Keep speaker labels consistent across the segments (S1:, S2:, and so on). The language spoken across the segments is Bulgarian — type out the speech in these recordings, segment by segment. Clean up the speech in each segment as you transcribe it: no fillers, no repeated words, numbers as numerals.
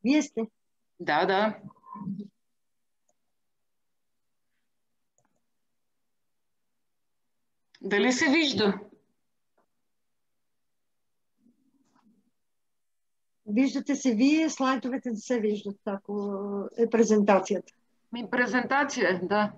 S1: Вие сте.
S2: Да, да. Дали се вижда?
S1: Виждате се вие, слайдовете не се виждат, ако е презентацията.
S2: Презентация, да.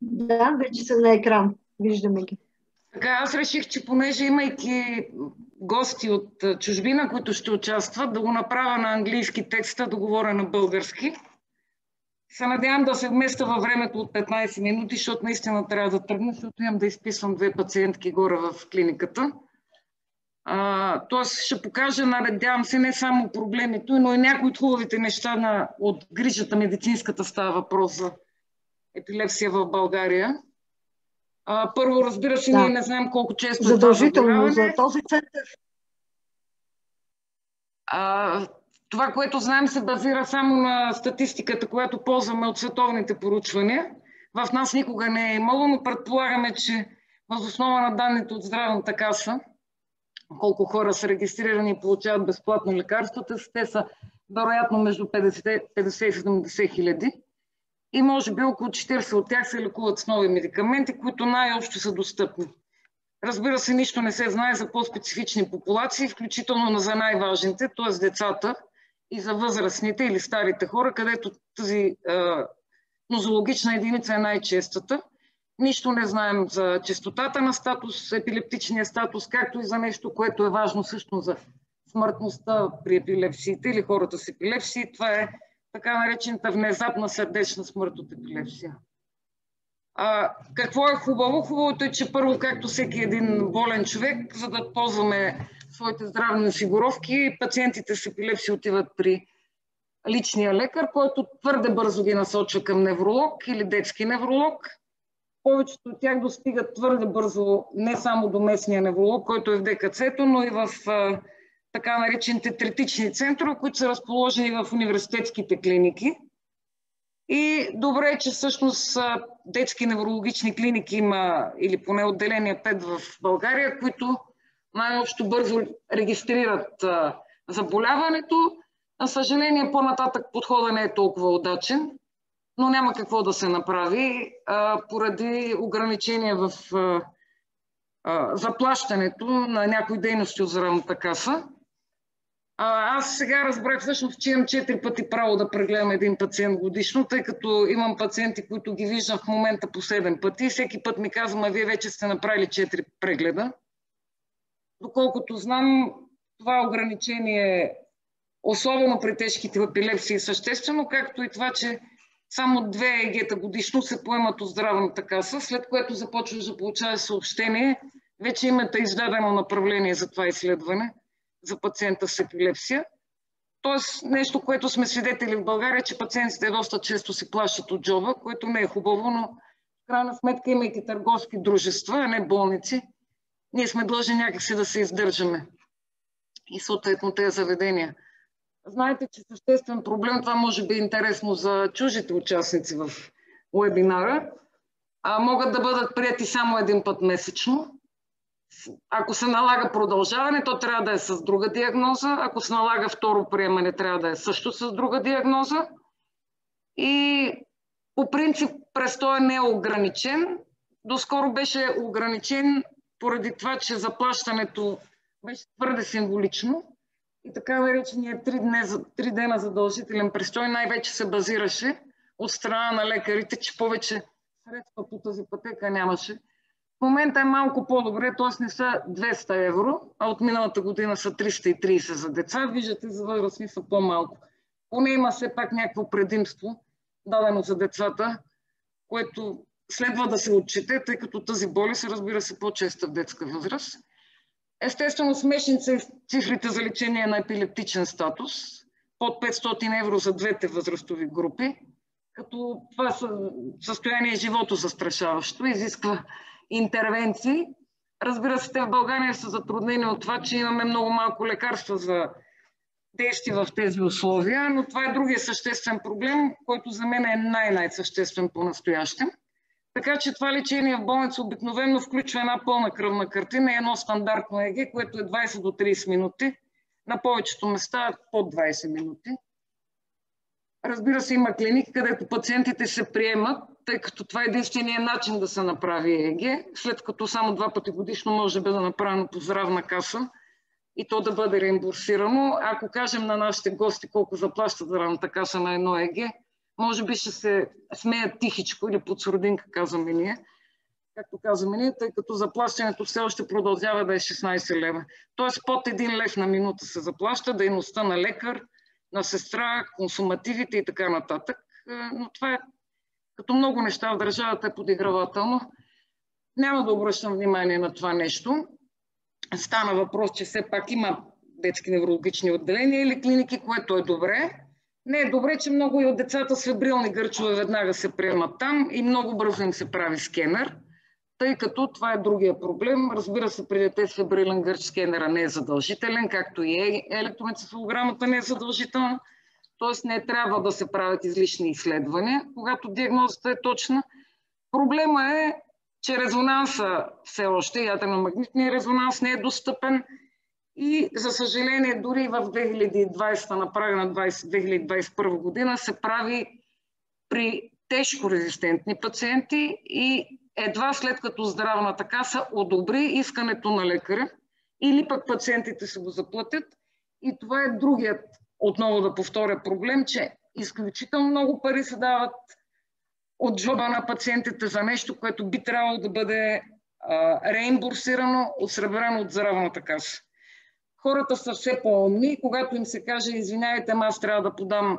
S1: Да, вече са на екран. Виждаме ги.
S2: Така, аз реших, че понеже имайки гости от чужбина, които ще участват, да го направя на английски текста, да говоря на български. Се надявам да се вместя във времето от 15 минути, защото наистина трябва да тръгна, защото имам да изписвам 2 пациентки горе в клиниката. Тоест ще покажа, надявам се, не само проблемите, но и някои от хубавите неща от грижата медицинската става въпрос за епилепсия в България. Първо, разбира се, ние не знаем колко често е това заболяване.
S1: За този център.
S2: Това, което знаем, се базира само на статистиката, която ползваме от световните проучвания. В нас никога не е имало, но предполагаме, че въз основа на данните от Здравната каса, колко хора са регистрирани и получават безплатно лекарствата, те са вероятно между 50 и 70 хиляди. И може би около 40 от тях се лекуват с нови медикаменти, които най-общо са достъпни. Разбира се, нищо не се знае за по-специфични популации, включително за най-важните, т.е. децата и за възрастните или старите хора, където тази нозологична единица е най-честата. Нищо не знаем за честотата на статус, епилептичния статус, както и за нещо, което е важно също за смъртността при епилепсиите или хората с епилепсии. Това е така наречената внезапна сърдечна смърт от епилепсия. Какво е хубаво? Хубавото е, че първо, както всеки един болен човек, за да ползваме своите здравни осигуровки, пациентите с епилепсия отиват при личния лекар, който твърде бързо ги насочва към невролог или детски невролог. Повечето от тях достигат твърде бързо не само до местния невролог, който е в ДКЦ-то, но и в така наречените третични центрове, които са разположени в университетските клиники. И добре е, че всъщност детски неврологични клиники има, или поне отделения 5 в България, които най-общо бързо регистрират заболяването. На съжаление, по-нататък подходът не е толкова удачен, но няма какво да се направи поради ограничения в заплащането на някои дейности от Здравната каса. Аз сега разбрах всъщност, че имам 4 пъти право да прегледам един пациент годишно, тъй като имам пациенти, които ги виждам в момента по 7 пъти и всеки път ми казвам, вие вече сте направили 4 прегледа. Доколкото знам, това ограничение, особено при тежките епилепсии, е съществено, както и това, че само 2 ЕГ-та годишно се поемат от Здравната каса, след което започваш да получаваш съобщение, вече имате издадено направление за това изследване за пациента с епилепсия. Тоест нещо, което сме свидетели в България, че пациентите доста често си плащат от джоба, което не е хубаво, но в крайна сметка, имайки търговски дружества, а не болници, ние сме длъжни някакси да се издържаме и съответно тези заведения. Знаете, че съществен проблем, това може би е интересно за чуждите участници в уебинара, могат да бъдат прияти само един път месечно. Ако се налага продължаване, то трябва да е с друга диагноза. Ако се налага второ приемане, трябва да е също с друга диагноза. И по принцип престоят не е ограничен. Доскоро беше ограничен поради това, че заплащането беше твърде символично. И така наречения 3 дена задължителен престой най-вече се базираше от страна на лекарите, че повече средства по тази пътека нямаше. В момента е малко по-добре, т.е. не са 200 евро, а от миналата година са 330 за деца. Виждате, за възрастни са по-малко. Поне има все пак някакво предимство, дадено за децата, което следва да се отчете, тъй като тази болест, разбира се, по-честа в детска възраст. Естествено, смешни са цифрите за лечение на епилептичен статус, под 500 евро за двете възрастови групи, като това състояние е животозастрашаващо, изисква интервенции. Разбира се, те в България са затруднени от това, че имаме много малко лекарства за действие в тези условия, но това е другия съществен проблем, който за мен е най-съществен по-настоящем. Така че това лечение в болница обикновено включва една пълна кръвна картина и едно стандартно ЕГ, което е 20 до 30 минути. На повечето места под 20 минути. Разбира се, има клиники, където пациентите се приемат, тъй като това е единственият начин да се направи ЕГ, след като само 2 пъти годишно може да бъде направено по здравна каса и то да бъде реимбурсирано. Ако кажем на нашите гости колко заплаща здравната каса на едно ЕГ, може би ще се смеят тихичко или под сурдинка, казваме ние, както казваме ние, тъй като заплащането все още продължава да е 16 лева. Тоест под 1 лев на минута се заплаща дейността на лекар, на сестра, консумативите и така нататък. Но това е като много неща в държавата е подигравателно. Няма да обръщам внимание на това нещо. Стана въпрос, че все пак има детски неврологични отделения или клиники, което е добре. Не е добре, че много и от децата с фебрилни гърчове веднага се приемат там и много бързо им се прави скенер, тъй като това е другия проблем. Разбира се, при дете с фебрилен гърч скенера не е задължителен, както и електроенцефалограмата не е задължителна, т.е. не трябва да се правят излишни изследвания, когато диагнозата е точна. Проблема е, че резонанса все още, ядрено-магнитният резонанс не е достъпен и, за съжаление, дори в 2020, на прага на 2021 година се прави при тежко резистентни пациенти и едва след като здравната каса одобри искането на лекаря или пък пациентите се го заплатят. И това е другият, отново да повторя, проблем, че изключително много пари се дават от джоба на пациентите за нещо, което би трябвало да бъде реимбурсирано, осребрено от здравната каса. Хората са все по-умни, когато им се каже, извинявайте, аз трябва да подам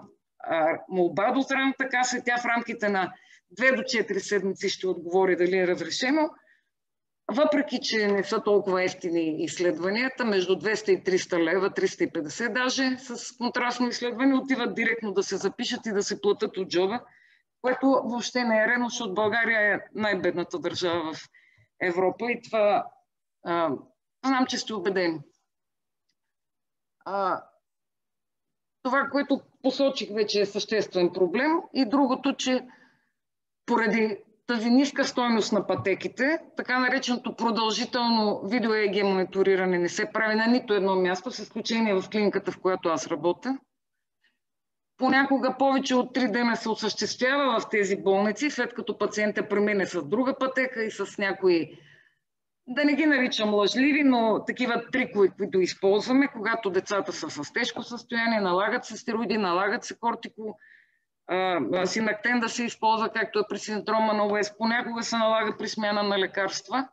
S2: молба до здравната каса и тя в рамките на 2 до 4 седмици ще отговори дали е разрешено. Въпреки че не са толкова ефтини изследванията, между 200 и 300 лева, 350 даже с контрастно изследване, отиват директно да се запишат и да се платят от джоба, което въобще не е редно, защото България е най-бедната държава в Европа и това знам, че сте убедени. Това, което посочих, вече е съществен проблем. И другото, че поради тази ниска стойност на пътеките, така нареченото продължително видео-ЕГ мониториране не се прави на нито едно място, с изключение в клиниката, в която аз работя. Понякога повече от 3 дена се осъществява в тези болници, след като пациентът премине с друга пътека и с някои, да не ги наричам лъжливи, но такива трикове, които използваме, когато децата са с тежко състояние, налагат се стероиди, налагат се синактен да се използва, както е при синдрома на Уест. Понякога се налага при смяна на лекарства.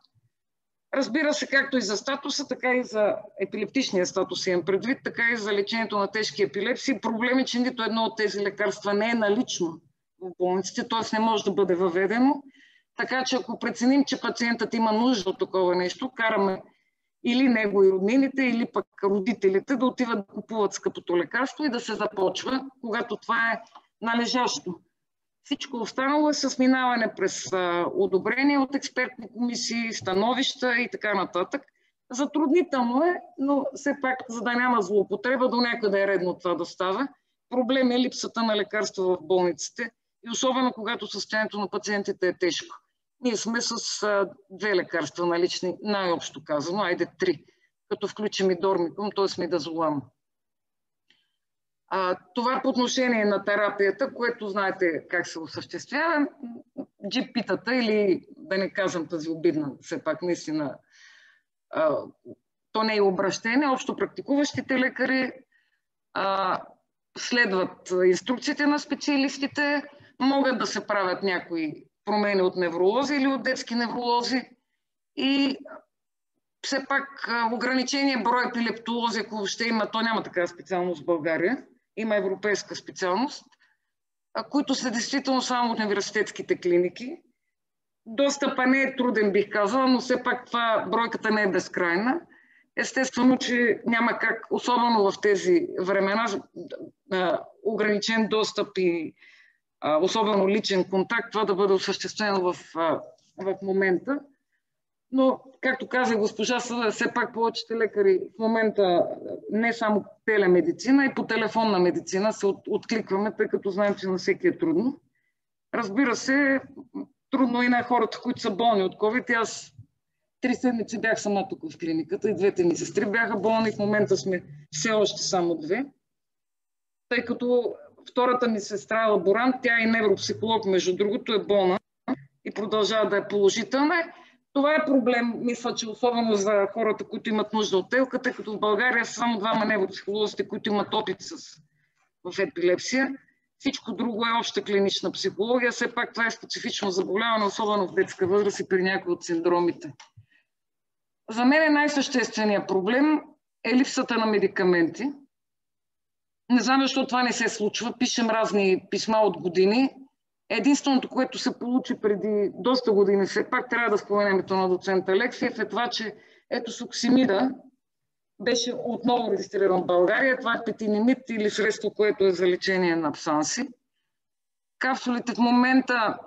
S2: Разбира се, както и за статуса, така и за епилептичния статус имам предвид, така и за лечението на тежки епилепсии. Проблем е, че нито едно от тези лекарства не е налично в болниците, т.е. не може да бъде въведено. Така че ако преценим, че пациентът има нужда от такова нещо, караме или него и роднините, или пък родителите да отиват да купуват скъпото лекарство и да се започва, когато това е належащо. Всичко останало е с минаване през одобрение от експертни комисии, становища и така нататък. Затруднително е, но все пак, за да няма злоупотреба, до някъде е редно това да става. Проблем е липсата на лекарства в болниците и особено когато състоянието на пациентите е тежко. Ние сме с 2 лекарства налични, най-общо казано, айде 3, като включим и Дормикум, т.е. Мидазолам. Това по отношение на терапията, което знаете как се осъществява, джипитата или, да не казвам тази обидна, все пак наистина, то не е обращение, общо практикуващите лекари следват инструкциите на специалистите, могат да се правят някои промени от невролози или от детски невролози и все пак ограничение брой епилептолози, ако въобще има, то няма такава специалност в България, има европейска специалност, които са действително само от университетските клиники. Достъпа не е труден, бих казала, но все пак това бройката не е безкрайна. Естествено, че няма как, особено в тези времена, ограничен достъп и особено личен контакт, това да бъде осъществено в момента. Но, както каза госпожа Съда, все пак повечето лекари в момента не само телемедицина, и по телефонна медицина се откликваме, тъй като знаем, че на всеки е трудно. Разбира се, трудно и на хората, които са болни от COVID. Аз 3 седмици бях сама тук в клиниката и двете ми сестри бяха болни. В момента сме все още само 2. Тъй като втората ми сестра е лаборант, тя е невропсихолог, между другото, е болна и продължава да е положителна. Това е проблем, мисля, че особено за хората, които имат нужда от телка, тъй като в България са само 2 невропсихолозите, които имат опит в епилепсия. Всичко друго е обща клинична психология. Все пак това е специфично заболяване, особено в детска възраст и при някои от синдромите. За мен най-същественият проблем е липсата на медикаменти. Не знам защо това не се случва. Пишем разни писма от години. Единственото, което се получи преди доста години, все пак трябва да споменем името на доцент Алексиев, е това, че Суксимида беше отново регистриран в България. Това е петинимид или средство, което е за лечение на псанси. Капсулите в момента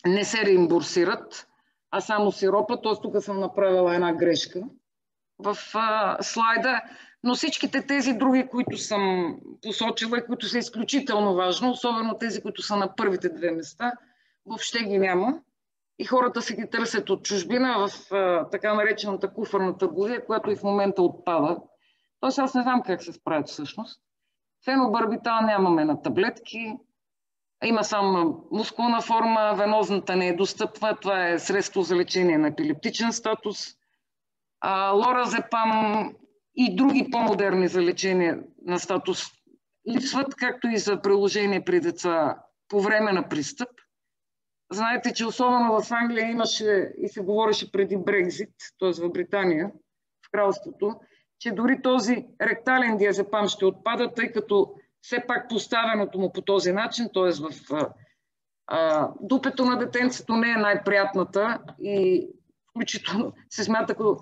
S2: не се реимбурсират, а само сиропа. Т.е. тук съм направила една грешка в слайда. Но всичките тези други, които съм посочила и които са изключително важни, особено тези, които са на първите 2 места, въобще ги няма. И хората се ги търсят от чужбина в така наречената куфарна търговия, която и в момента отпада. Тоест аз не знам как се справят всъщност. Фенобарбитал нямаме на таблетки, има само мускулна форма, венозната не е достъпна, това е средство за лечение на епилептичен статус. Лоразепам и други по-модерни за лечение на статус липсват, както и за приложение при деца по време на пристъп. Знаете, че особено в Англия имаше и се говореше преди Брекзит, т.е. в Британия, в кралството, че дори този ректален диазепам ще отпада, тъй като все пак поставеното му по този начин, т.е. в дупето на детенцето не е най-приятната и включително се смята като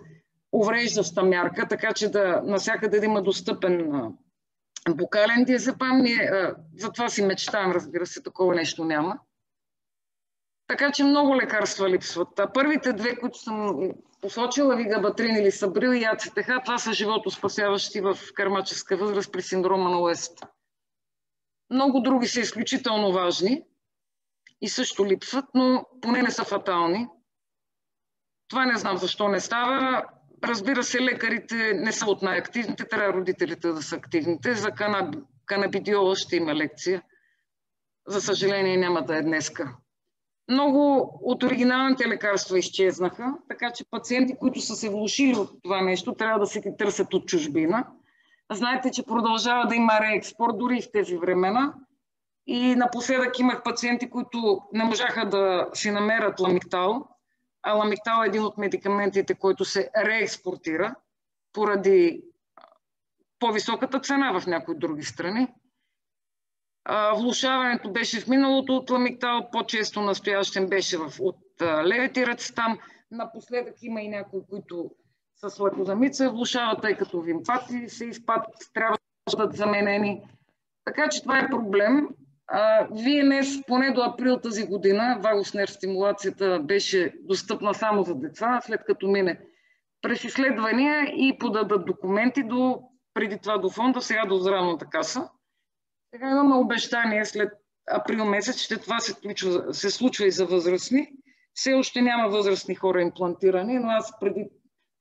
S2: увреждаща мярка, така че навсякъде да има достъпен букален диазепам. Ние затова си мечтаем, разбира се, такова нещо няма. Така че много лекарства липсват. Първите 2, които съм посочила, Вигабатрин или Сабрил и АЦТХ, това са животоспасяващи в кармаческа възраст при синдрома на Уест. Много други са изключително важни и също липсват, но поне не са фатални. Това не знам защо не става. Разбира се, лекарите не са от най-активните, трябва родителите да са активните. За канабидиола ще има лекция. За съжаление няма да е днеска. Много от оригиналните лекарства изчезнаха, така че пациенти, които са се влошили от това нещо, трябва да се ги търсят от чужбина. Знаете, че продължава да има реекспорт дори в тези времена. И напоследък имах пациенти, които не можаха да си намерят ламиктал. А ламиктал е един от медикаментите, който се реекспортира поради по-високата цена в някои други страни. Влошаването беше в миналото от ламиктал, по-често настоящен беше от левотирацетам. Напоследък има и някои, които с лакозамид влошават, тъй като вимпати се изпадат, трябва да бъдат заменени. Така че това е проблем. Вие днес, поне до април тази година, вагус нерв стимулацията беше достъпна само за деца, след като мине през изследвания и подадат документи преди това до фонда, сега до здравната каса. Сега имаме обещание след април месец, че това се случва и за възрастни. Все още няма възрастни хора имплантирани, но аз преди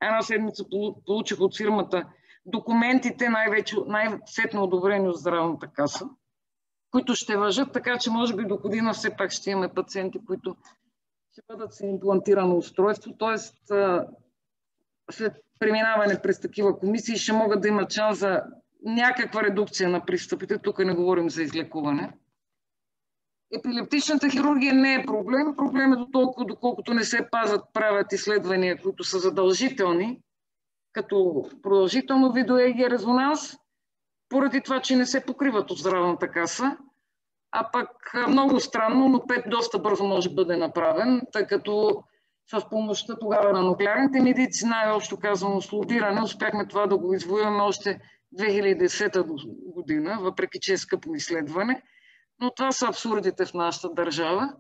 S2: една седмица получих от фирмата документите, най-сетно одобрени от здравната каса, които ще важат, така че може би до година все пак ще имаме пациенти, които ще бъдат с имплантирано устройство, т.е. след преминаване през такива комисии ще могат да имат шанс за някаква редукция на пристъпите, тук не говорим за излекуване. Епилептичната хирургия не е проблем. Проблем е дотолкова, доколкото не се правят изследвания, които са задължителни, като продължително видео-ЕГ резонанс, поради това, че не се покриват от здравната каса. А пък много странно, но ПЕТ доста бързо може да бъде направен, тъй като с помощта тогава на нуклеарните медици, най-общо казано с лобиране, успяхме това да го извоюваме още 2010 година, въпреки че е скъпо изследване. Но това са абсурдите в нашата държава.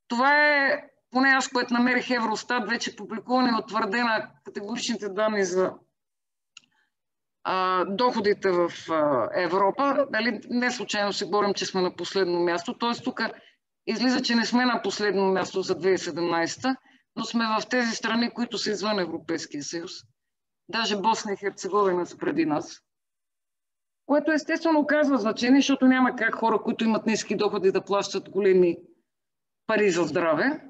S2: Това е поне аз, което намерих Евростат, вече публикуване и утвърдена категоричните данни за доходите в Европа. Нали, не случайно се борим, че сме на последно място. Т.е. тук излиза, че не сме на последно място за 2017, но сме в тези страни, които са извън Европейския съюз. Даже Босна и Херцеговина са преди нас. Което естествено оказва значение, защото няма как хора, които имат ниски доходи, да плащат големи пари за здраве.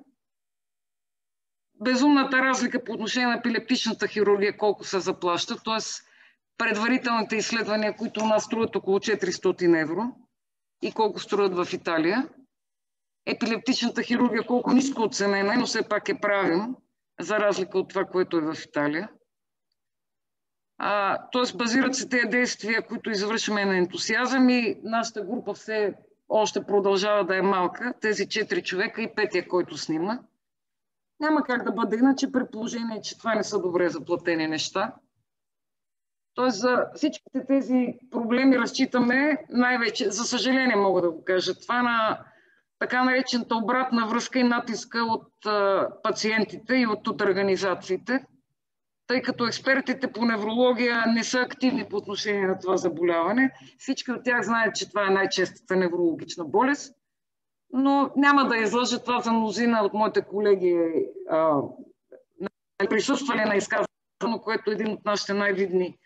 S2: Безумната разлика по отношение на епилептичната хирургия, колко се заплаща, т.е. предварителните изследвания, които у нас струват около 400 евро и колко струват в Италия. Епилептичната хирургия колко ниско оценена, но все пак е правилно, за разлика от това, което е в Италия. Т.е. базират се тези действия, които извършваме на ентусиазъм и нашата група все още продължава да е малка. Тези 4 човека и 5-я, който снима. Няма как да бъде иначе, при положение, че това не са добре заплатени неща. Тоест за всичките тези проблеми разчитаме най-вече, за съжаление мога да го кажа, това на така наречената обратна връзка и натиска от пациентите и от организациите, тъй като експертите по неврология не са активни по отношение на това заболяване. Всички от тях знаят, че това е най-честата неврологична болест, но няма да излъжа, това за мнозина от моите колеги присъствали на изказване, което един от нашите най-видни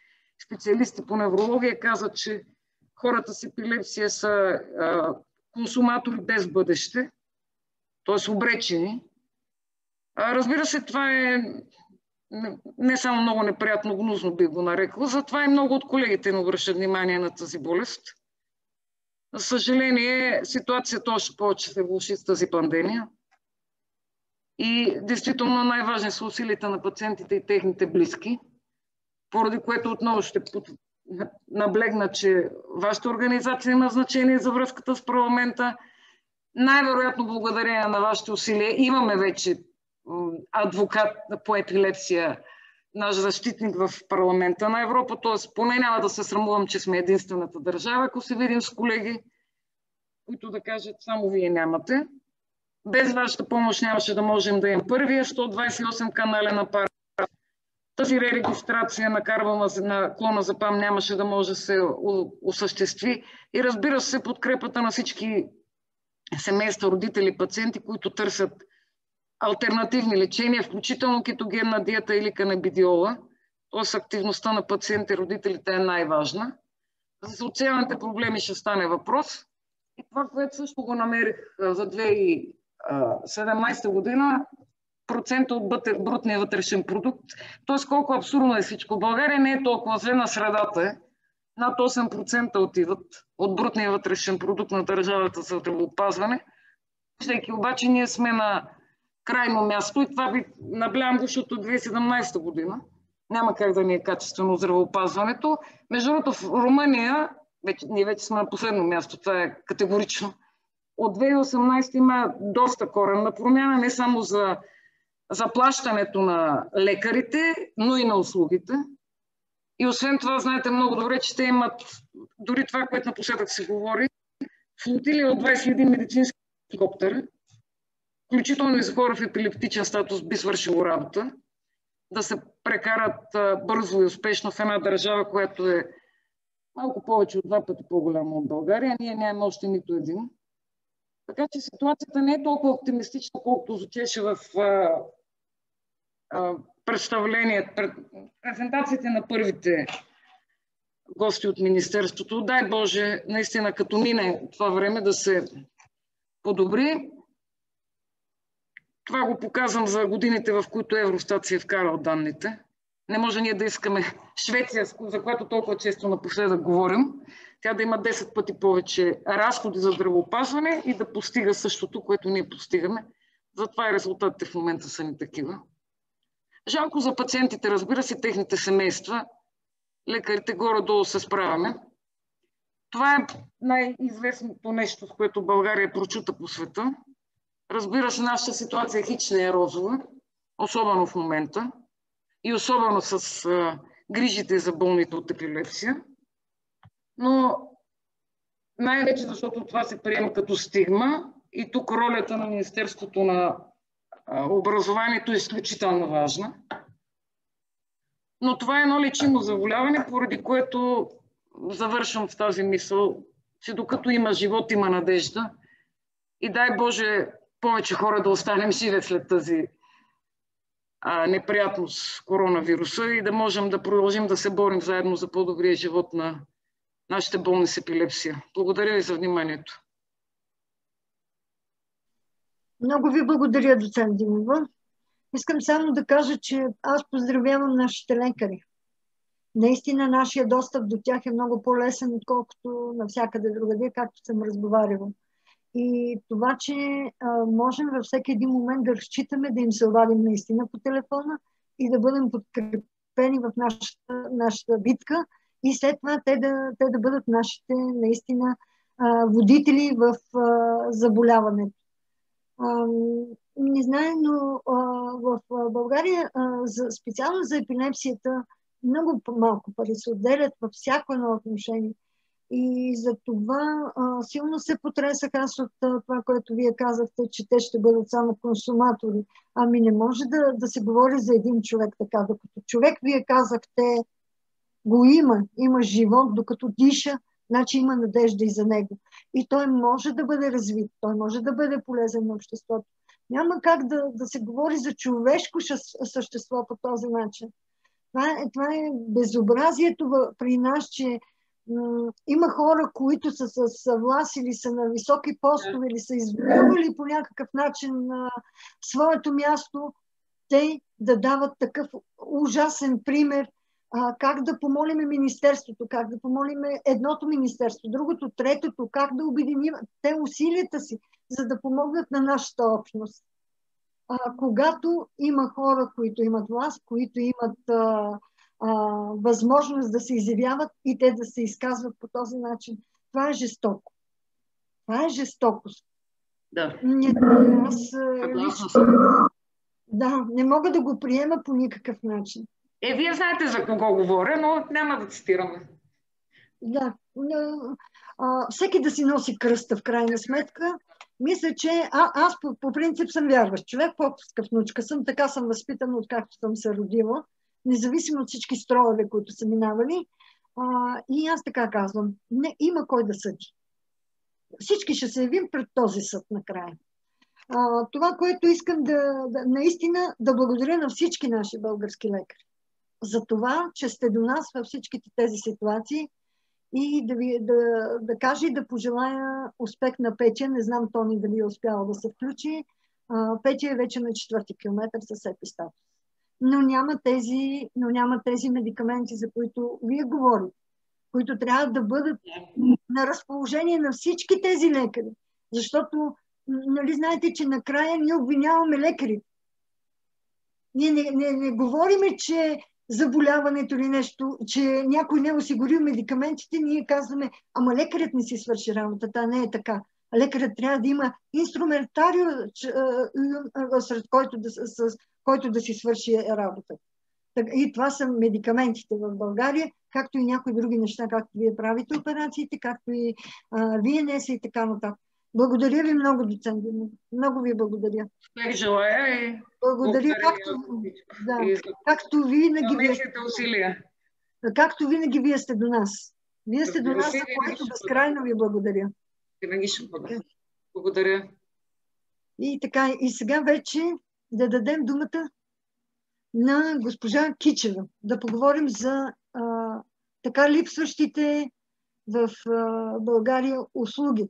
S2: специалисти по неврология каза, че хората с епилепсия са консуматори без бъдеще, т.е. обречени. Разбира се, това е не само много неприятно, гнусно би го нарекла, затова и много от колегите не обръщат внимание на тази болест. За съжаление, ситуацията още повече се влоши с тази пандемия. И действително най-важни са усилията на пациентите и техните близки, поради което отново ще наблегна, че вашата организация има значение за връзката с парламента. Най-вероятно благодарение на вашите усилия имаме вече адвокат по епилепсия, наш защитник в парламента на Европа, т.е. поне няма да се срамувам, че сме единствената държава, ако се видим с колеги, които да кажат само вие нямате. Без вашата помощ нямаше да можем да имам първия 128 канален апарат. Тази ререгистрация на клона за ПАМ нямаше да може да се осъществи. И разбира се, подкрепата на всички семейства, родители, пациенти, които търсят алтернативни лечения, включително кетогенна диета или канабидиола. Т.е. активността на пациентите и родителите е най-важна. За социалните проблеми ще стане въпрос. И това, което също го намерих за 2017 година, процента от брутния вътрешен продукт, т.е. колко абсурдно е всичко. В България не е толкова зле, на средата е. Над 8% отиват от брутния вътрешен продукт на държавата за здравеопазване. Виждайки обаче, ние сме на крайно място и това ви наблягам, защото 2017 година няма как да ни е качествено здравеопазването. Между другото, в Румъния, ние вече сме на последно място, това е категорично. От 2018 има доста коренна промяна, не само за заплащането на лекарите, но и на услугите. И освен това, знаете много добре, че те имат дори това, което напоследък се говори, флотилия от 21 медицински хеликоптера, включително и за хора в епилептичен статус, би свършило работа, да се прекарат бързо и успешно в една държава, която е малко повече от 2 пъти по-голяма от България. Ние нямаме още нито един. Така че ситуацията не е толкова оптимистична, колкото звучеше в презентациите на първите гости от Министерството. Дай Боже, наистина, като мине това време, да се подобри. Това го показвам за годините, в които Евростат си е вкарал данните. Не може ние да искаме Швеция, за която толкова често напоследък говорим, тя да има 10 пъти повече разходи за здравеопазване и да постига същото, което ние постигаме. Затова и резултатите в момента са ни такива. Жалко за пациентите, разбира се, техните семейства. Лекарите горе-долу се справяме. Това е най-известното нещо, с което България прочута по света. Разбира се, нашата ситуация хич не е розова, особено в момента. И особено с грижите за болните от епилепсия. Но най-вече защото това се приема като стигма и тук ролята на Министерството на образованието е изключително важно. Но това е едно лечимо заболяване, поради което завършвам в тази мисъл, че докато има живот, има надежда. И дай Боже повече хора да останем живи след тази неприятност коронавируса и да можем да продължим да се борим заедно за по-добрия живот на нашите болни с епилепсия. Благодаря ви за вниманието.
S1: Много ви благодаря, доцент Димова. Искам само да кажа, че аз поздравявам нашите лекари. Наистина нашия достъп до тях е много по-лесен, отколкото навсякъде другаде, както съм разговаряла. И това, че можем във всеки един момент да разчитаме, да им се обадим наистина по телефона и да бъдем подкрепени в нашата битка и след това те да бъдат нашите наистина водители в заболяването. Не знае, но в България специално за епилепсията много малко пари се отделят във всяко едно отношение. И за това силно се потресах аз от това, което вие казахте, че те ще бъдат само консуматори. Ами не може да се говори за един човек така. Докато човек, вие казахте, го има живот, докато диша, значи има надежда и за него. И той може да бъде развит, той може да бъде полезен на обществото. Няма как да се говори за човешко същество по този начин. Това е безобразието при нас, че има хора, които са с власт или са на високи постове, или са извоювали по някакъв начин своето място, те да дават такъв ужасен пример, как да помолиме министерството, как да помолиме едното министерство, другото, третото, как да обединим те усилията си, за да помогнат на нашата общност. Когато има хора, които имат власт, които имат възможност да се изявяват и те да се изказват по този начин, това е жестоко. Това е жестокост.
S2: Да.
S1: Аз лично, не мога да го приема по никакъв начин.
S2: Вие знаете за кого говоря, но няма да цитираме.
S1: Да. Всеки да си носи кръста в крайна сметка. Мисля, че аз по принцип съм вярващ човек, по-скъв внучка съм, така съм възпитана, откакто съм се родила, независимо от всички строеве, които са минавали. И аз така казвам, не, има кой да съди. Всички ще се явим пред този съд накрая. Това, което искам наистина да благодаря на всички наши български лекари за това, че сте до нас във всичките тези ситуации и да кажа и да пожелая успех на Петя. Не знам Тони дали е успяла да се включи. Петя е вече на 4-ти километър с епистатус. Но няма тези медикаменти, за които вие говорите, които трябва да бъдат на разположение на всички тези лекари. Защото, нали знаете, че накрая ние обвиняваме лекарите. Ние не говориме, че заболяването или нещо, че някой не е осигурил медикаментите, ние казваме, ама лекарят не си свърши работата, не е така. Лекарят трябва да има инструментариум, сред който да си свърши работата. И това са медикаментите в България, както и някои други неща, както вие правите операциите, както и ВНС и така нататък. Благодаря ви много, доцент Димова. Много ви благодаря.
S2: Успех желая и
S1: благодаря, както винаги. Както винаги вие сте до нас. Вие сте до нас, за което безкрайно ви благодаря.
S2: Винаги ще бъда. Благодаря.
S1: И така, и сега вече да дадем думата на госпожа Кичева, да поговорим за така липсващите в България услуги.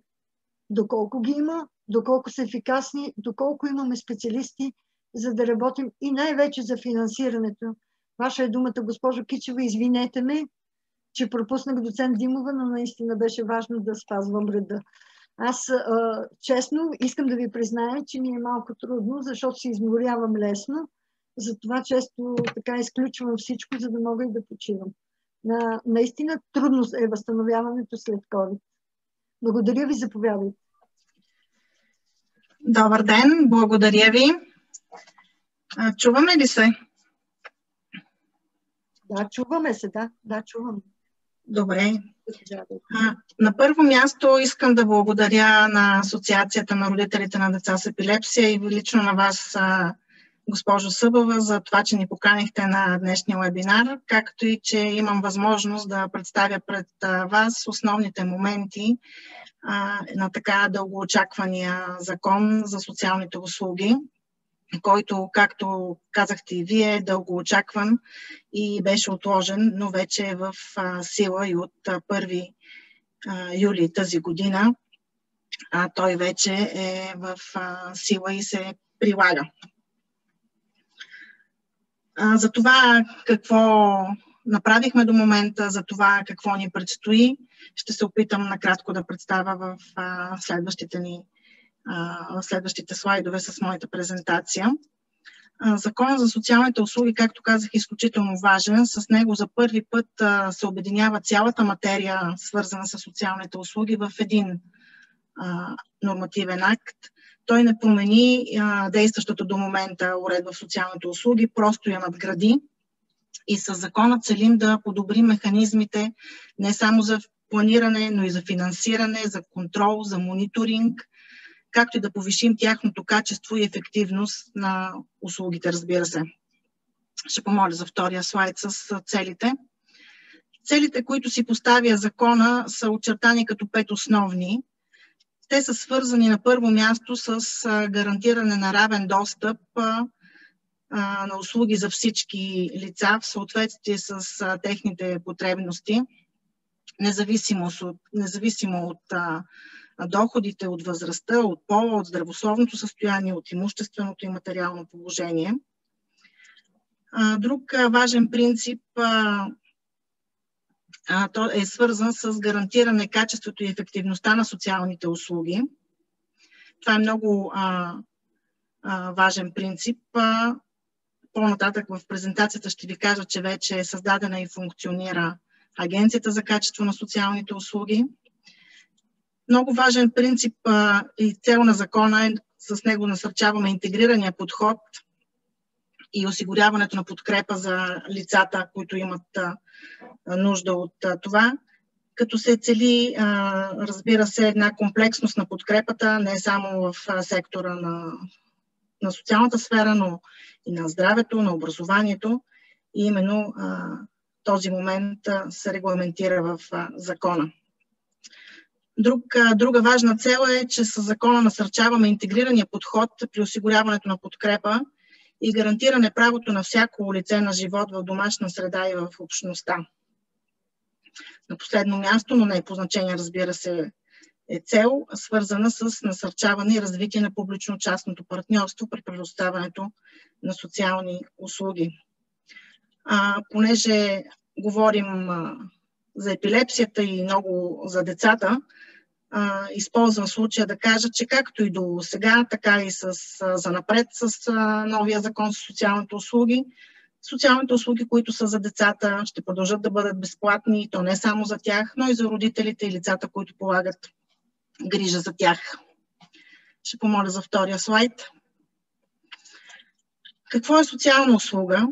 S1: Доколко ги има, доколко са ефикасни, доколко имаме специалисти, за да работим и най-вече за финансирането. Ваша е думата, госпожо Кичева, извинете ме, че пропуснах доцент Димова, но наистина беше важно да спазвам реда. Аз честно искам да ви призная, че ми е малко трудно, защото се изморявам лесно, затова често така изключвам всичко, за да мога и да почивам. Наистина трудно е възстановяването след COVID. Благодаря ви, заповядайте.
S3: Добър ден, благодаря ви. Чуваме ли се?
S1: Да, чуваме се, да, чуваме.
S3: Добре. На първо място искам да благодаря на Асоциацията на родителите на деца с епилепсия и лично на вас, госпожо Събева, за това, че ни поканихте на днешния вебинар, както и че имам възможност да представя пред вас основните моменти на така дългоочаквания закон за социалните услуги, който, както казахте и вие, е дългоочакван и беше отложен, но вече е в сила и от 1 юли тази година. Той вече е в сила и се прилага. За това какво направихме до момента, за това какво ни предстои, ще се опитам накратко да представя в следващите слайдове с моята презентация. Законът за социалните услуги, както казах, е изключително важен. С него за първи път се обединява цялата материя, свързана с социалните услуги, в един нормативен акт. Той не промени действащата до момента уредба в социалните услуги, просто я надгради. И с закона целим да подобрим механизмите не само за планиране, но и за финансиране, за контрол, за мониторинг, както и да повишим тяхното качество и ефективност на услугите, разбира се. Ще помоля за втория слайд с целите. Целите, които си поставя закона, са очертани като 5 основни. Те са свързани на първо място с гарантиране на равен достъп на услуги за всички лица в съответствие с техните потребности, независимо от доходите, от възрастта, от пола, от здравословното състояние, от имущественото и материално положение. Друг важен принцип е свързан с гарантиране качеството и ефективността на социалните услуги. Това е много важен принцип. По-нататък в презентацията ще ви кажа, че вече е създадена и функционира Агенцията за качество на социалните услуги. Много важен принцип и цел на закона е, с него насърчаваме интегрирания подход и осигуряването на подкрепа за лицата, които имат нужда от това, като се цели, разбира се, една комплексност на подкрепата, не само в сектора на социалната сфера, но и на здравето, на образованието. И именно този момент се регламентира в закона. Друга важна цел е, че със закона насърчаваме интегрирания подход при осигуряването на подкрепа и гарантиране правото на всяко лице на живот в домашна среда и в общността. На последно място, но не по значение, разбира се, е цел, свързана с насърчаване и развитие на публично-частното партньорство при предоставянето на социални услуги. Понеже говорим за епилепсията и много за децата, използвам случая да кажа, че както и до сега, така и занапред с новия закон за социалните услуги, които са за децата, ще продължат да бъдат безплатни, и то не само за тях, но и за родителите и лицата, които полагат грижа за тях. Ще помоля за втория слайд. Какво е социална услуга?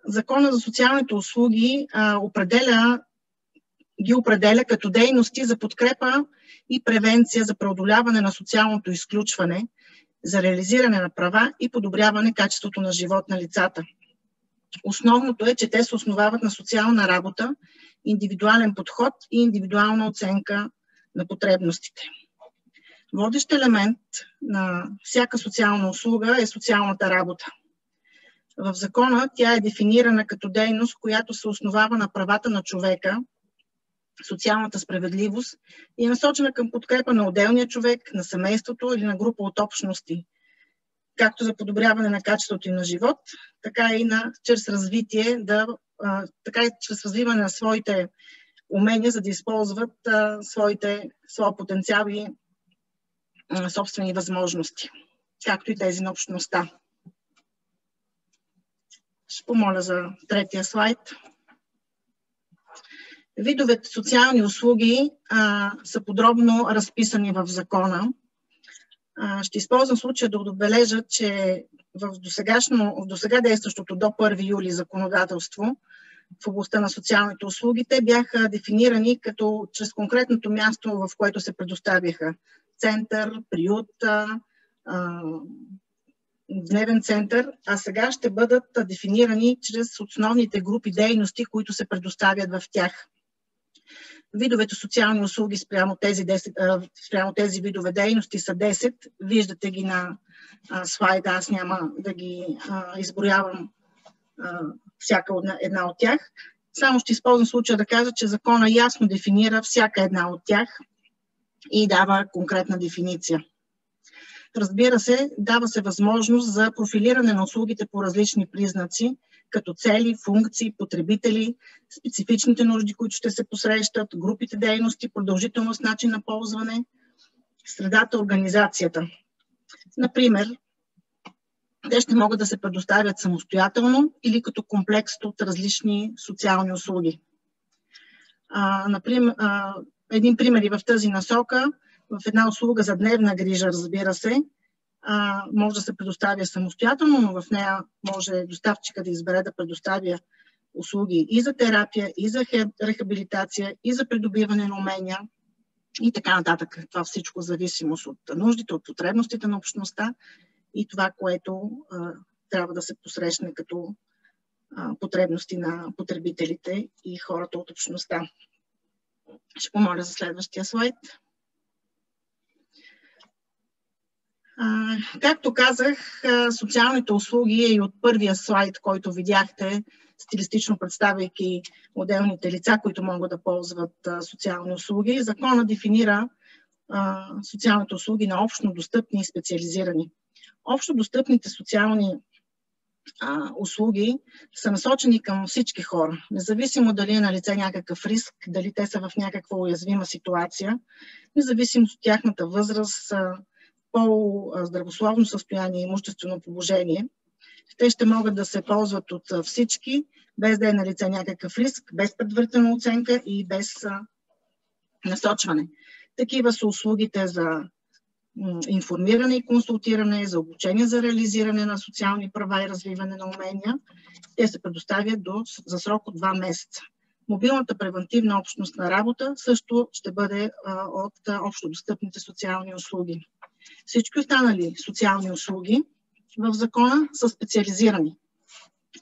S3: Закона за социалните услуги ги определя като дейности за подкрепа и превенция за преодоляване на социалното изключване, за реализиране на права и подобряване качеството на живот на лицата. Основното е, че те се основават на социална работа, индивидуален подход и индивидуална оценка на потребностите. Водещ елемент на всяка социална услуга е социалната работа. В закона тя е дефинирана като дейност, която се основава на правата на човека, социалната справедливост и е насочена към подкрепа на отделния човек, на семейството или на група от общности, както за подобряване на качеството им на живот, така и чрез развиване на своите умения, за да използват своя потенциал и собствени възможности, както и тези на общността. Ще помоля за третия слайд. Видовете социални услуги са подробно разписани в закона. Ще използвам случая да отбележа, че в досега действащото до 1 юли законодателство в областта на социалните услуги. Те бяха дефинирани като чрез конкретното място, в което се предоставяха център, приют, дневен център, а сега ще бъдат дефинирани чрез основните групи дейности, които се предоставят в тях. Видовете социални услуги спрямо тези видове дейности са 10. Виждате ги на слайда, аз няма да ги изброявам всяка една от тях. Само ще използвам случая да кажа, че закона ясно дефинира всяка една от тях и дава конкретна дефиниция. Разбира се, дава се възможност за профилиране на услугите по различни признаци, като цели, функции, потребители, специфичните нужди, които ще се посрещат, групите дейности, продължителност, начин на ползване, средата, организацията. Например, те ще могат да се предоставят самостоятелно или като комплекс от различни социални услуги. Например, един пример и в тази насока, в една услуга за дневна грижа, разбира се, може да се предоставя самостоятелно, но в нея може доставчика да избере да предоставя услуги и за терапия, и за рехабилитация, и за придобиване на умения и така нататък. Това всичко в зависимост от нуждите, от потребностите на общността и това, което трябва да се посрещне като потребности на потребителите и хората от общността. Ще помоля за следващия слайд. Както казах, социалните услуги и от първия слайд, който видяхте, стилистично представяйки отделните лица, които могат да ползват социални услуги, законът дефинира социалните услуги на общно достъпни и специализирани. Общо достъпните социални услуги са насочени към всички хора, независимо дали е на лице някакъв риск, дали те са в някаква уязвима ситуация, независимо от тяхната възраст, пол, здравословно състояние, имуществено положение. Те ще могат да се ползват от всички, без да е на лице някакъв риск, без предварителна оценка и без насочване. Такива са услугите за информиране и консултиране, за обучение за реализиране на социални права и развиване на умения. Те се предоставят за срок от 2 месеца. Мобилната превантивна общностна работа също ще бъде от общодостъпните социални услуги. Всички останали социални услуги в закона са специализирани.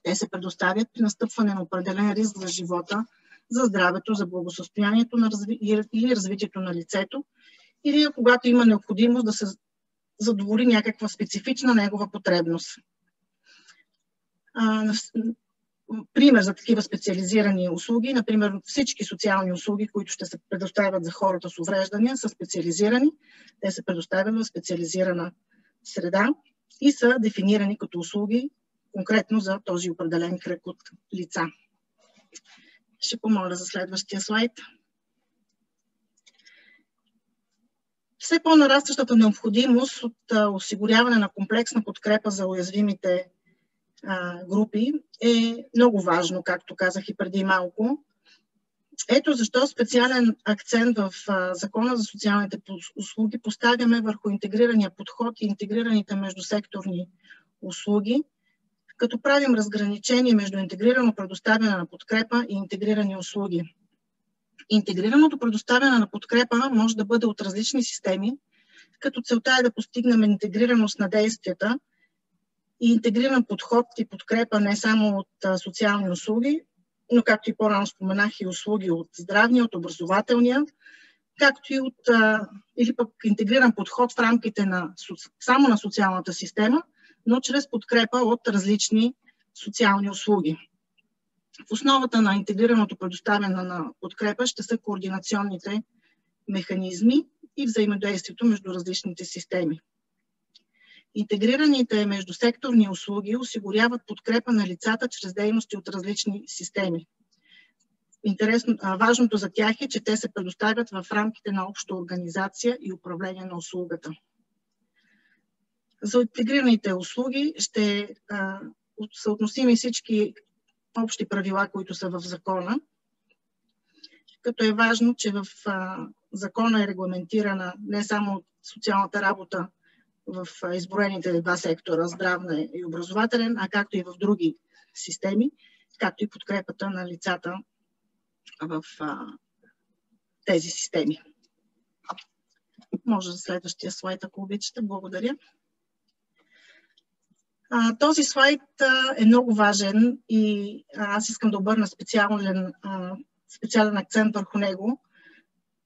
S3: Те се предоставят при настъпване на определен риск за живота, за здравето, за благосъстоянието или развитието на лицето, или когато има необходимост да се задоволи някаква специфична негова потребност. Пример за такива специализирани услуги, например всички социални услуги, които ще се предоставят за хората с увреждания, са специализирани. Те се предоставят в специализирана среда и са дефинирани като услуги конкретно за този определен кръг от лица. Ще помоля за следващия слайд. Все по-нарастващата необходимост от осигуряване на комплексна подкрепа за уязвимите групи е много важно, както казах и преди малко. Ето защо специален акцент в Закона за социалните услуги поставяме върху интегрирания подход и интегрираните междусекторни услуги, като правим разграничение между интегрирано предоставяне на подкрепа и интегрирани услуги. Интегрираното предоставяне на подкрепа може да бъде от различни системи, като целта е да постигнем интегрираност на действията и интегриран подход и подкрепа не само от социални услуги, но както и по-рано споменах и услуги от здравния, от образователния, както и или пък интегриран подход в рамките само на социалната система, но чрез подкрепа от различни социални услуги. В основата на интегрираното предоставяне на подкрепа ще са координационните механизми и взаимодействието между различните системи. Интегрираните междусекторни услуги осигуряват подкрепа на лицата чрез дейности от различни системи. Важното за тях е, че те се предоставят в рамките на обща организация и управление на услугата. За интегрираните услуги ще са относими всички общи правила, които са в закона, като е важно, че в закона е регламентирана не само социалната работа в изброените 2 сектора, здравна и образователен, а както и в други системи, както и подкрепата на лицата в тези системи. Може за следващия слайд, ако обичате. Благодаря. Този слайд е много важен и аз искам да обърна специален акцент върху него.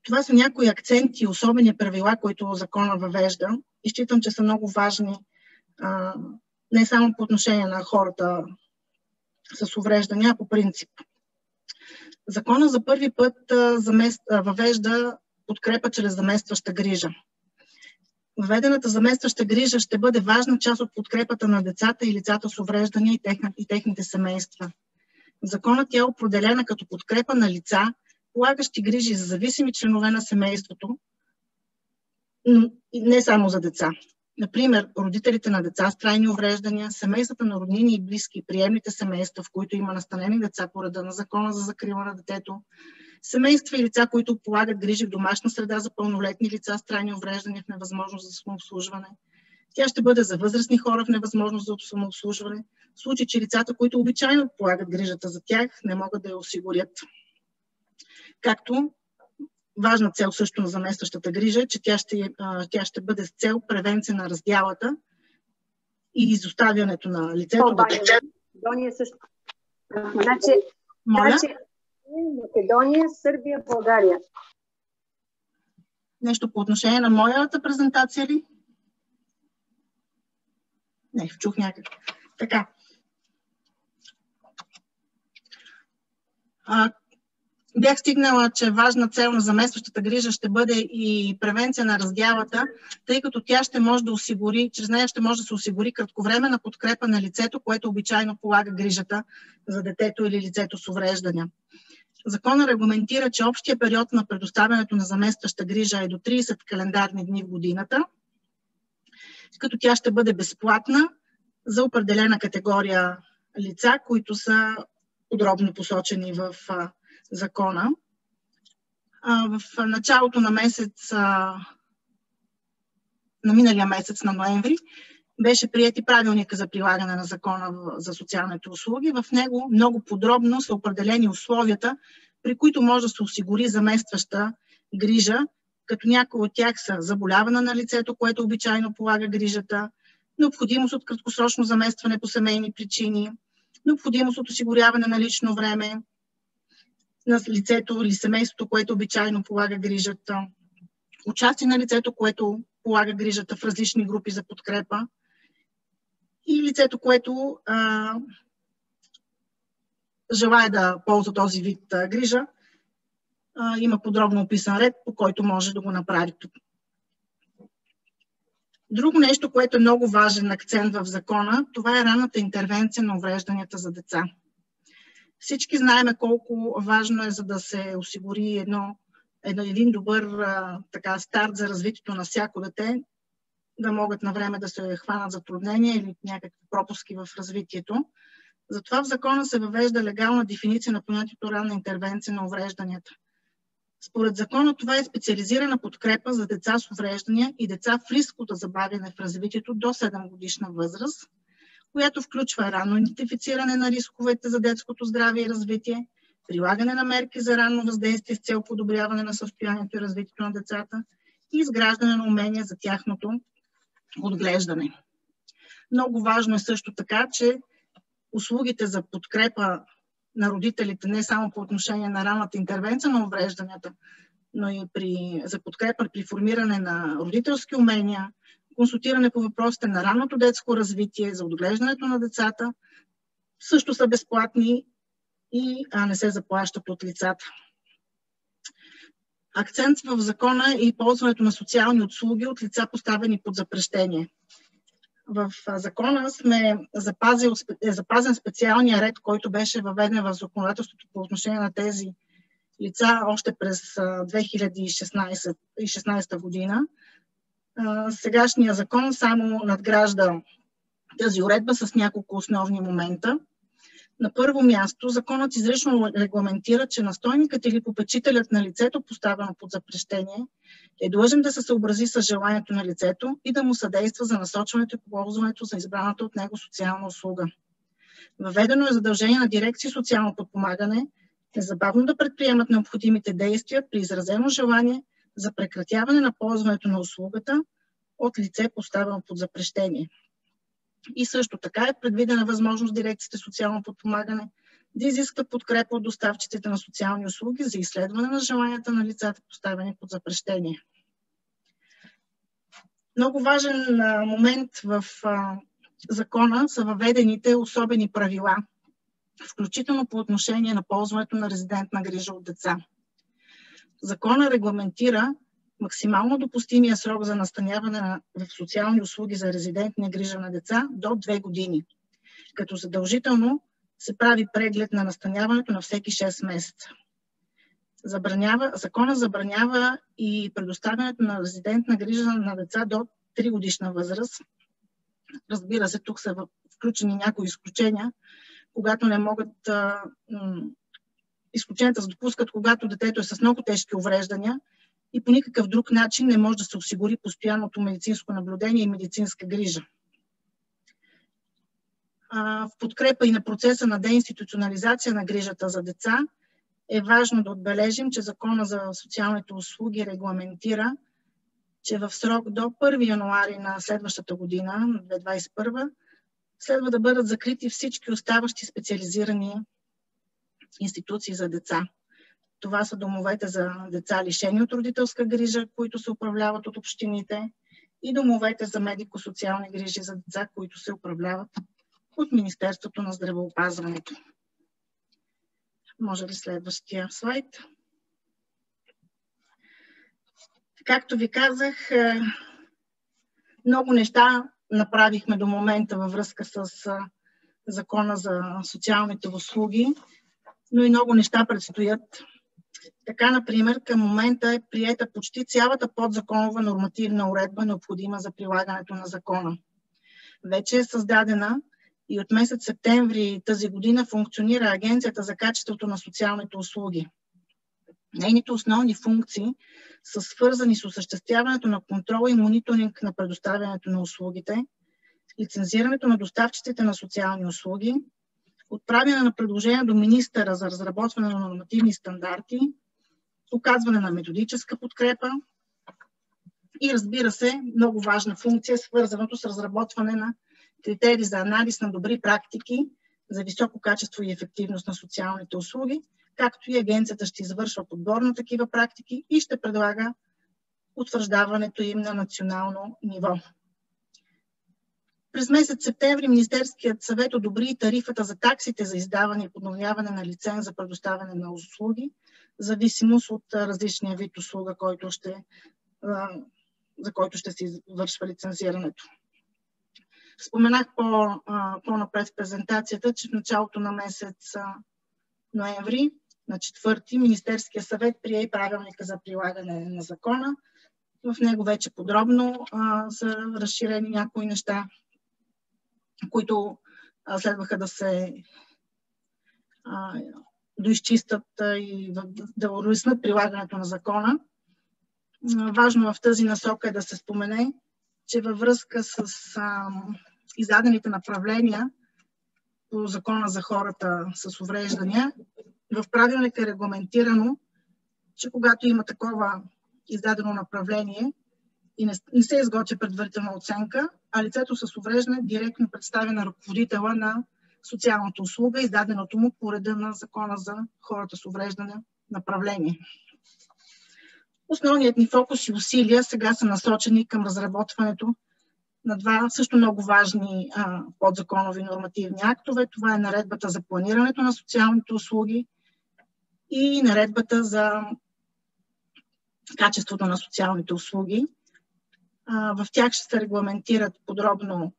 S3: Това са някои акценти, особени правила, които закона въвежда и считам, че са много важни не само по отношение на хората с увреждания, а по принцип. Закона за първи път въвежда подкрепа чрез заместваща грижа. Въведената заместваща грижа ще бъде важна част от подкрепата на децата и лицата с увреждания и техните семейства. В закона тя е определена като подкрепа на лица, полагащи грижи за зависими членове на семейството, но не само за деца. Например, родителите на деца с трайни увреждания, семействата на роднини и близки, приемните семейства, в които има настанени деца по реда на Закона за закрила на детето, семейства и лица, които полагат грижи в домашна среда за пълнолетни лица с трайни увреждания в невъзможност за самообслужване. Тя ще бъде за възрастни хора в невъзможност за самообслужване, в случай, че лицата, които обичайно полагат грижата за тях, не могат да я осигурят. Както важна цел също на заместващата грижа е, че тя ще бъде с цел превенция на раздялата и изоставянето на лицето.
S4: Македония също. Значи, Македония, Сърбия, България.
S3: Нещо по отношение на моята презентация ли? Не, чух някак. Така. Бях стигнала, че важна цел на заместващата грижа ще бъде и превенция на раздялата, тъй като тя ще може да осигури, чрез нея ще може да се осигури кратковременна подкрепа на лицето, което обичайно полага грижата за детето или лицето с увреждания. Законът регламентира, че общия период на предоставянето на заместваща грижа е до 30 календарни дни в годината, като тя ще бъде безплатна за определена категория лица, които са подробно посочени в закона. В началото на миналия месец на ноември беше приет и правилника за прилагане на закона за социалните услуги. В него много подробно са определени условията, при които може да се осигури заместваща грижа, като някои от тях са заболяване на лицето, което обичайно полага грижата, необходимост от краткосрочно заместване по семейни причини, необходимост от осигуряване на лично време на лицето или семейството, което обичайно полага грижата, участие на лицето, което полага грижата в различни групи за подкрепа и лицето, което желае да ползва този вид грижа. Има подробно описан ред, по който може да го направи тук. Друго нещо, което е много важен акцент в закона, това е ранната интервенция на уврежданията за деца. Всички знаем колко важно е, за да се осигури един добър старт за развитието на всяко дете, да могат на време да се хванат затруднения или някакви пропуски в развитието. Затова в закона се въвежда легална дефиниция на понятието ранна интервенция на уврежданията. Според закона това е специализирана подкрепа за деца с увреждания и деца в риск от забавяне в развитието до 7 годишна възраст, която включва ранно идентифициране на рисковете за детското здраве и развитие, прилагане на мерки за ранно въздействие с цел подобряване на състоянието и развитието на децата и изграждане на умения за тяхното отглеждане. Много важно е също така, че услугите за подкрепа на родителите, не само по отношение на ранната интервенция на уврежданията, но и за подкрепа при формиране на родителски умения, консултиране по въпросите на ранното детско развитие, за отглеждането на децата, също са безплатни и не се заплащат от лицата. Акцент в закона е и ползването на социални услуги от лица, поставени под запрещение. В закона е запазен специалния ред, който беше въведен в законодателството по отношение на тези лица още през 2016 година. Сегашният закон само надгражда тази уредба с няколко основни момента. На първо място, законът изрично регламентира, че настойникът или попечителят на лицето, поставено под запрещение, е длъжен да се съобрази с желанието на лицето и да му съдейства за насочването и ползването за избраната от него социална услуга. Въведено е задължение на дирекции социално подпомагане незабавно да предприемат необходимите действия при изразено желание за прекратяване на ползването на услугата от лице, поставено под запрещение. И също така е предвидена възможност дирекциите социално подпомагане да изисква подкрепа от доставчиците на социални услуги за изследване на желанията на лицата, поставени под запрещение. Много важен момент в закона са въведените особени правила, включително по отношение на ползването на резидентна грижа от деца. Закона регламентира максимално допустимия срок за настаняване в социални услуги за резидентна грижа на деца до 2 години, като задължително се прави преглед на настаняването на всеки 6 месеца. Закона забранява и предоставянето на резидентна грижа на деца до 3 годишна възраст. Разбира се, тук са включени някои изключения, когато не могат, изключенията се допускат, когато детето е с много тежки увреждания и по никакъв друг начин не може да се осигури постоянното медицинско наблюдение и медицинска грижа. В подкрепа и на процеса на деинституционализация на грижата за деца е важно да отбележим, че Закона за социалните услуги регламентира, че в срок до 1 януари на следващата година, на 2021, следва да бъдат закрити всички оставащи специализирани институции за деца. Това са домовете за деца лишени от родителска грижа, които се управляват от общините, и домовете за медико-социални грижи за деца, които се управляват от Министерството на здравеопазването. Може ли следващия слайд? Както ви казах, много неща направихме до момента във връзка с Закона за социалните услуги, но и много неща предстоят. Така, например, към момента е приета почти цялата подзаконова нормативна уредба, необходима за прилагането на закона. Вече е създадена и от месец септември тази година функционира Агенцията за качеството на социалните услуги. Нейните основни функции са свързани с осъществяването на контрол и мониторинг на предоставянето на услугите, лицензирането на доставчиците на социални услуги, отправяне на предложения до министъра за разработване на нормативни стандарти, оказване на методическа подкрепа и, разбира се, много важна функция, свързаното с разработване на критерии за анализ на добри практики за високо качество и ефективност на социалните услуги, както и агенцията ще извършва подбор на такива практики и ще предлага утвърждаването им на национално ниво. През месец септември Министерският съвет одобри тарифата за таксите за издаване и подновяване на лиценз за предоставяне на услуги, в зависимост от различния вид услуга, за който ще се извършва лицензирането. Споменах по-напред в презентацията, че в началото на месец ноември, на 4-ти, Министерския съвет прие и правилника за прилагане на закона. В него вече подробно са разширени някои неща, които следваха да се доизчистят и да улеснят прилагането на закона. Важно в тази насока е да се спомене, че във връзка с издадените направления по Закона за хората с увреждания, в правилника е регламентирано, че когато има такова издадено направление и не се изготвя предварителна оценка, а лицето с увреждане директно представя на ръководителя на социалната услуга, издаденото му по реда на Закона за хората с увреждане направление. Основният ни фокус и усилия сега са насочени към разработването на два също много важни подзаконови нормативни актове. Това е наредбата за планирането на социалните услуги и наредбата за качеството на социалните услуги. В тях ще се регламентират подробно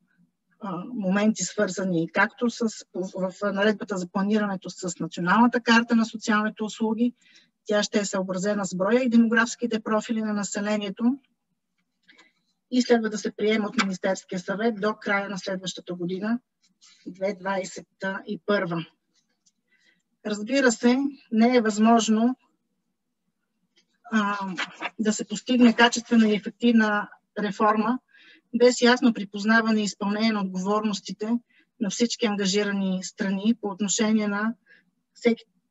S3: моменти, свързани както в наредбата за планирането с Националната карта на социалните услуги. Тя ще е съобразена с броя и демографските профили на населението и следва да се приеме от Министерския съвет до края на следващата година, 2021. Разбира се, не е възможно да се постигне качествена и ефективна реформа без ясно припознаване и изпълнение на отговорностите на всички ангажирани страни по отношение на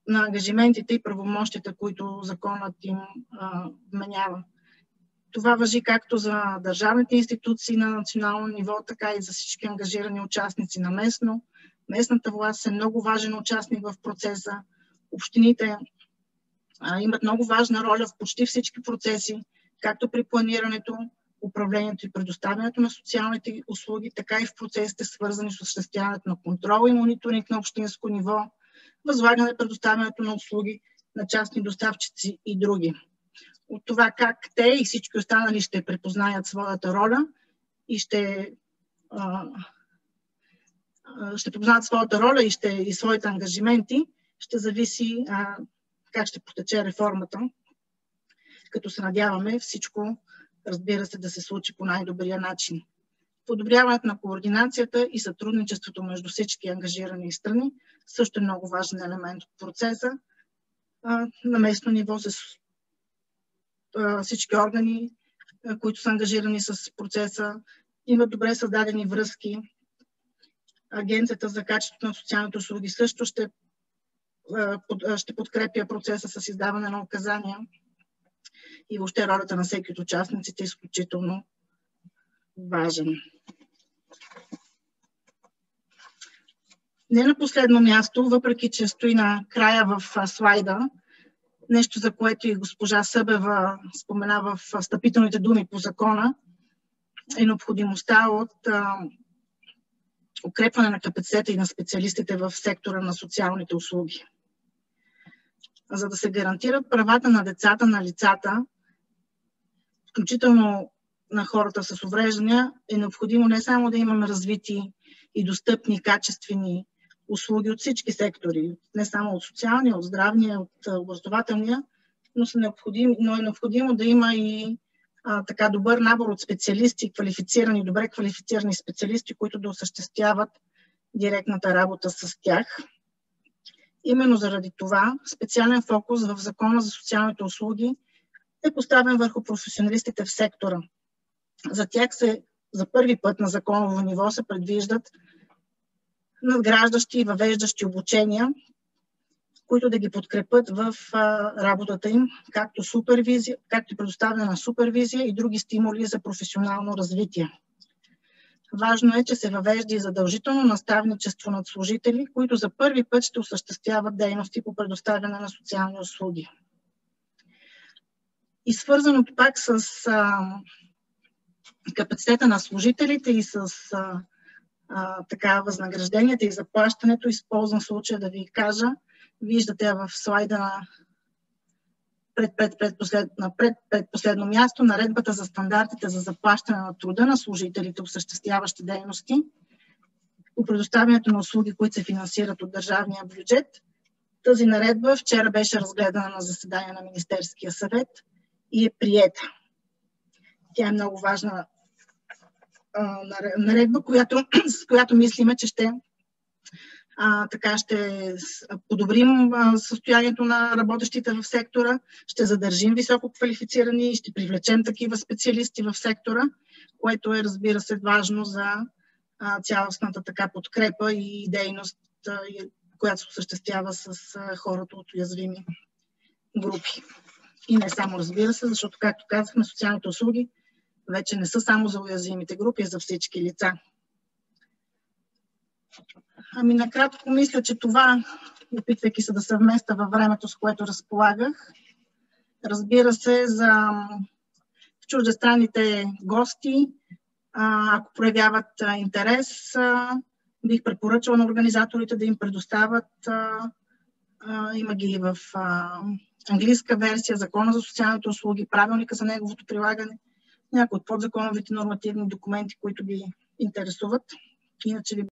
S3: ангажиментите и правомощите, които законът им вменява. Това важи както за държавните институции на национално ниво, така и за всички ангажирани участници на местно. Местната власт е много важен участник в процеса. Общините имат много важна роля в почти всички процеси, както при планирането, управлението и предоставянето на социалните услуги, така и в процесите, свързани с осъществяването на контрол и мониторинг на общинско ниво, възлагане и предоставянето на услуги на частни доставчици и други. От това как те и всички останали ще препознаят своята роля и ще препознаят своята роля и своите ангажименти, ще зависи как ще протече реформата, като се надяваме всичко, разбира се, да се случи по най-добрия начин. Подобряването на координацията и сътрудничеството между всички ангажирани страни също е много важен елемент от процеса. На местно ниво с всички органи, които са ангажирани с процеса, имат добре създадени връзки. Агенцията за качеството на социалните услуги също ще подкрепя процеса с издаване на указания и въобще ролята на всеки от участниците е изключително важен. Не на последно място, въпреки че стои на края в слайда, нещо, за което и госпожа Събева спомена в встъпителните думи по закона, е необходимостта от укрепване на капацитета и на специалистите в сектора на социалните услуги. За да се гарантират правата на децата, на лицата, включително на хората с увреждания, е необходимо не само да имаме развити и достъпни, качествени услуги от всички сектори, не само от социалния, от здравния, от образователния, но е необходимо да има и така добър набор от специалисти, квалифицирани, добре квалифицирани специалисти, които да осъществяват директната работа с тях. Именно заради това специален фокус в Закона за социалните услуги е поставен върху професионалистите в сектора. За тях за първи път на законово ниво се предвиждат надграждащи и въвеждащи обучения, които да ги подкрепят в работата им, както предоставяне на супервизия и други стимули за професионално развитие. Важно е, че се въвежда и задължително наставничество над служители, които за първи път ще осъществяват дейности по предоставяне на социални услуги. И свързаното пак с капацитета на служителите и с възнагражденията и заплащането, използвам случая да ви кажа, виждате в слайда на предпоследно място наредбата за стандартите за заплащане на труда на служителите, осъществяващи дейности по предоставянето на услуги, които се финансират от държавния бюджет. Тази наредба вчера беше разгледана на заседание на Министерския съвет и е приета. Тя е много важна наредба, с която мислиме, че ще подобрим състоянието на работещите в сектора, ще задържим високо квалифицирани и ще привлечем такива специалисти в сектора, което е, разбира се, важно за цялостната подкрепа и дейност, която се осъществява с хората от уязвими групи. И не само, разбира се, защото, както казахме, социалните услуги вече не са само за уязвимите групи, а за всички лица. Накратко мисля, че това, опитвайки се да съвместя във времето, с което разполагах. Разбира се, за чуждестранните гости, ако проявяват интерес, бих препоръчала на организаторите да им предоставят, има ги в английска версия, Закона за социалните услуги, правилника за неговото прилагане, някои от подзаконовите нормативни документи, които ги интересуват. Иначе ви